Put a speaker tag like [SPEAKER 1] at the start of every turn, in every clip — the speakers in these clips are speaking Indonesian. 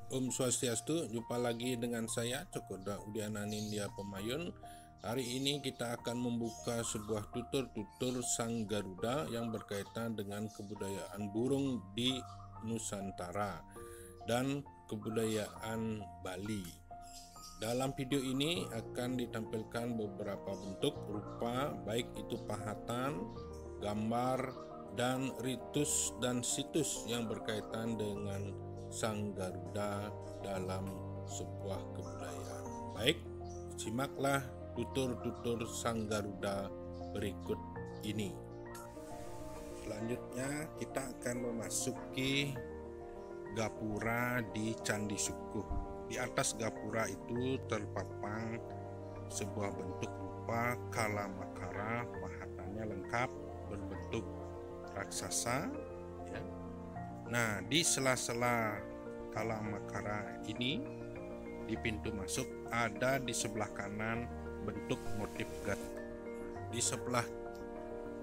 [SPEAKER 1] Om Swastiastu, jumpa lagi dengan saya Cokoda Udiana Nindya Pemayun. Hari ini kita akan membuka sebuah tutur-tutur Sang Garuda yang berkaitan dengan kebudayaan burung di Nusantara dan kebudayaan Bali. Dalam video ini akan ditampilkan beberapa bentuk rupa, baik itu pahatan, gambar, dan ritus dan situs yang berkaitan dengan Sang Garuda dalam sebuah kebudayaan. Baik, simaklah tutur-tutur Sang Garuda berikut ini. Selanjutnya kita akan memasuki gapura di Candi Sukuh. Di atas gapura itu terpapang sebuah bentuk rupa kalamakara, pahatannya lengkap berbentuk raksasa, ya. Nah, di sela-sela kalamakara ini di pintu masuk ada di sebelah kanan bentuk motif gat. Di sebelah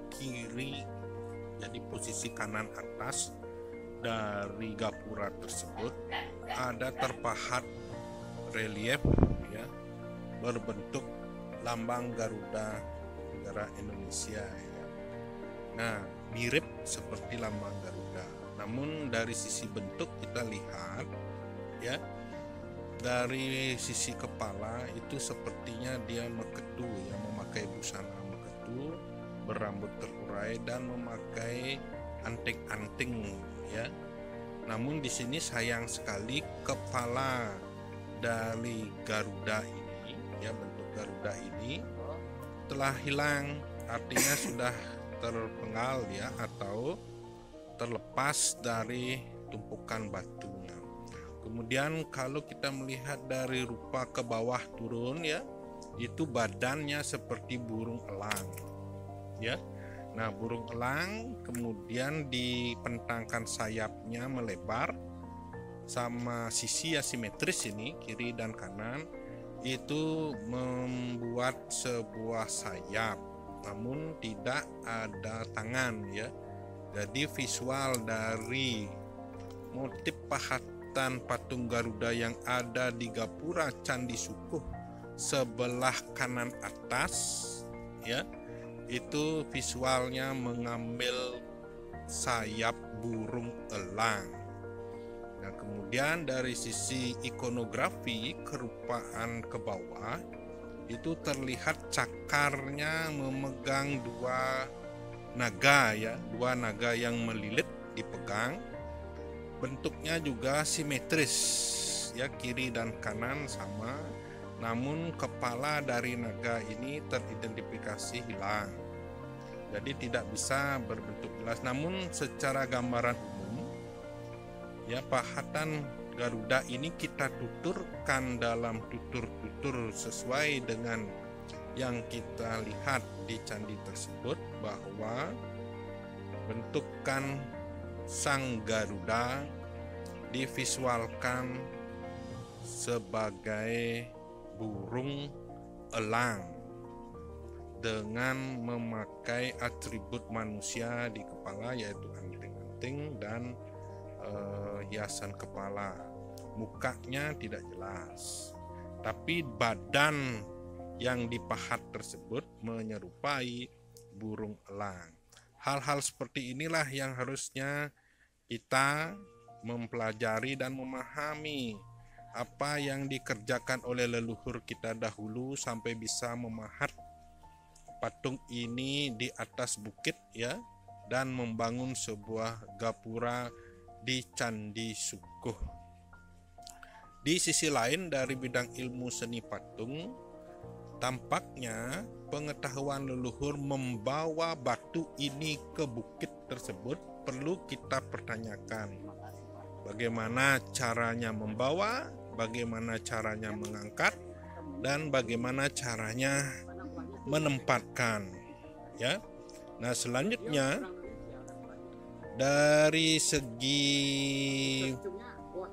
[SPEAKER 1] kiri, jadi posisi kanan atas dari gapura tersebut ada terpahat relief, ya, berbentuk lambang Garuda negara Indonesia, ya. Nah, mirip seperti lambang Garuda. Namun dari sisi bentuk kita lihat, ya, dari sisi kepala itu sepertinya dia meketu, ya, memakai busana meketu, berambut terurai dan memakai anting-anting, ya. Namun di sini sayang sekali kepala dari Garuda ini, ya, bentuk Garuda ini telah hilang, artinya sudah terpenggal, ya, atau terlepas dari tumpukan batunya. Kemudian kalau kita melihat dari rupa ke bawah turun, ya, itu badannya seperti burung elang, ya. Nah, burung elang kemudian dipentangkan sayapnya melebar sama sisi asimetris ini, kiri dan kanan, itu membuat sebuah sayap, namun tidak ada tangan, ya. Jadi visual dari motif pahatan patung Garuda yang ada di gapura Candi Sukuh sebelah kanan atas, ya, itu visualnya mengambil sayap burung elang. Nah, kemudian dari sisi ikonografi kerupaan ke bawah itu terlihat cakarnya memegang dua naga, ya, dua naga yang melilit dipegang. Bentuknya juga simetris, ya, kiri dan kanan sama. Namun kepala dari naga ini teridentifikasi hilang, jadi tidak bisa berbentuk jelas. Namun secara gambaran umum, ya, pahatan Garuda ini kita tuturkan dalam tutur-tutur sesuai dengan yang kita lihat di candi tersebut, bahwa bentukan Sang Garuda divisualkan sebagai burung elang dengan memakai atribut manusia di kepala, yaitu anting-anting dan hiasan kepala. Mukanya tidak jelas, tapi badan yang dipahat tersebut menyerupai burung elang. Hal-hal seperti inilah yang harusnya kita mempelajari dan memahami apa yang dikerjakan oleh leluhur kita dahulu sampai bisa memahat patung ini di atas bukit, ya, dan membangun sebuah gapura di Candi Sukuh. Di sisi lain dari bidang ilmu seni patung, tampaknya pengetahuan leluhur membawa batu ini ke bukit tersebut perlu kita pertanyakan. Bagaimana caranya membawa, bagaimana caranya mengangkat, dan bagaimana caranya menempatkan, ya. Nah, selanjutnya dari segi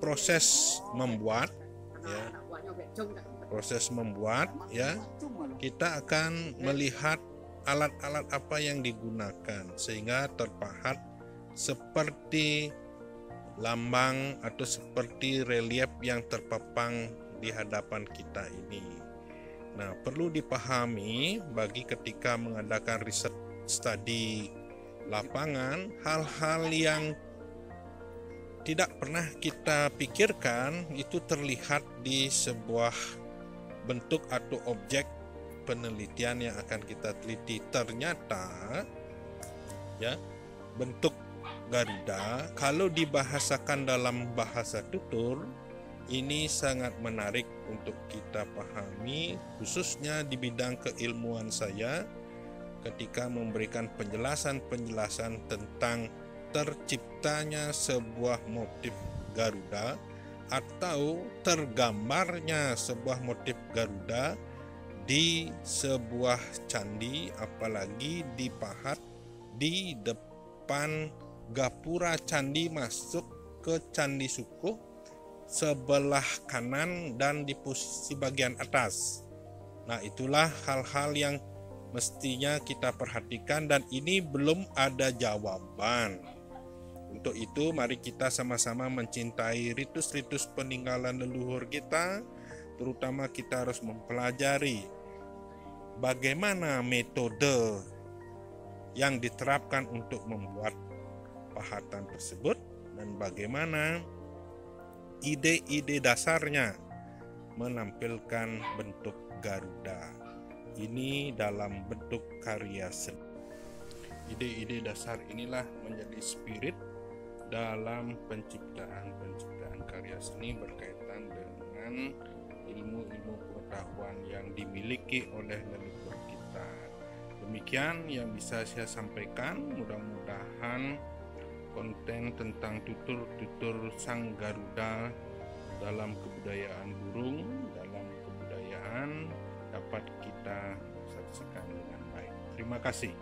[SPEAKER 1] proses membuat, ya, ya, kita akan melihat alat-alat apa yang digunakan sehingga terpahat seperti lambang atau seperti relief yang terpapang di hadapan kita ini. Nah, perlu dipahami bagi ketika mengadakan riset studi lapangan, hal-hal yang tidak pernah kita pikirkan itu terlihat di sebuah bentuk atau objek penelitian yang akan kita teliti. Ternyata ya, bentuk Garuda kalau dibahasakan dalam bahasa tutur ini sangat menarik untuk kita pahami, khususnya di bidang keilmuan saya ketika memberikan penjelasan-penjelasan tentang terciptanya sebuah motif Garuda atau tergambarnya sebuah motif Garuda di sebuah candi, apalagi dipahat di depan gapura candi masuk ke Candi Sukuh sebelah kanan dan di posisi bagian atas. Nah, itulah hal-hal yang mestinya kita perhatikan dan ini belum ada jawaban. Untuk itu mari kita sama-sama mencintai ritus-ritus peninggalan leluhur kita, terutama kita harus mempelajari bagaimana metode yang diterapkan untuk membuat pahatan tersebut dan bagaimana ide-ide dasarnya menampilkan bentuk Garuda ini dalam bentuk karya seni. Ide-ide dasar inilah menjadi spirit dalam penciptaan karya seni berkaitan dengan ilmu-ilmu pengetahuan yang dimiliki oleh leluhur kita. Demikian yang bisa saya sampaikan, mudah-mudahan konten tentang tutur-tutur Sang Garuda dalam kebudayaan burung, dalam kebudayaan dapat kita saksikan dengan baik. Terima kasih.